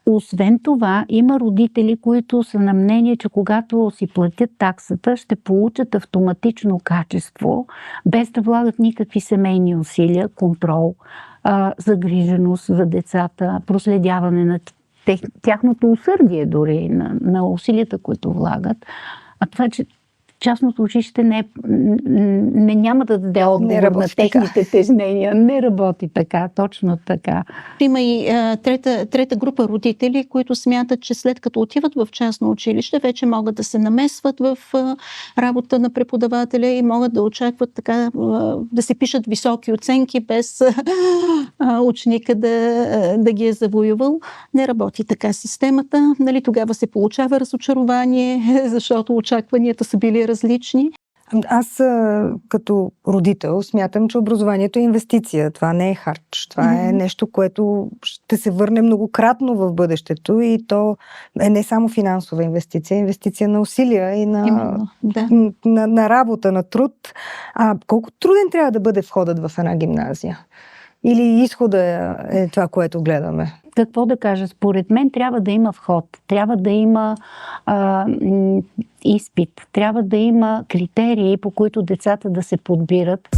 Освен това, има родители, които са на мнение, че когато си платят таксата, ще получат автоматично качество, без да влагат никакви семейни усилия, контрол, загриженост за децата, проследяване на тяхното усърдие дори, на усилията, които влагат. А това, че частното училище няма да даде отговор на техните тежнения. Не работи така, точно така. Има и трета група родители, които смятат, че след като отиват в частно училище, вече могат да се намесват в работа на преподавателя и могат да очакват така, да се пишат високи оценки, без ученика да ги е завоювал. Не работи така системата. Нали, тогава се получава разочарование, защото очакванията са били различни. Аз като родител смятам, че образованието е инвестиция. Това не е харч. Това е нещо, което ще се върне многократно в бъдещето и то е не само финансова инвестиция, инвестиция на усилия и на работа, на труд. Колко труден трябва да бъде входът в една гимназия? Или изхода е това, което гледаме? Какво да кажа? Според мен трябва да има вход, трябва да има изпит, трябва да има критерии, по които децата да се подбират.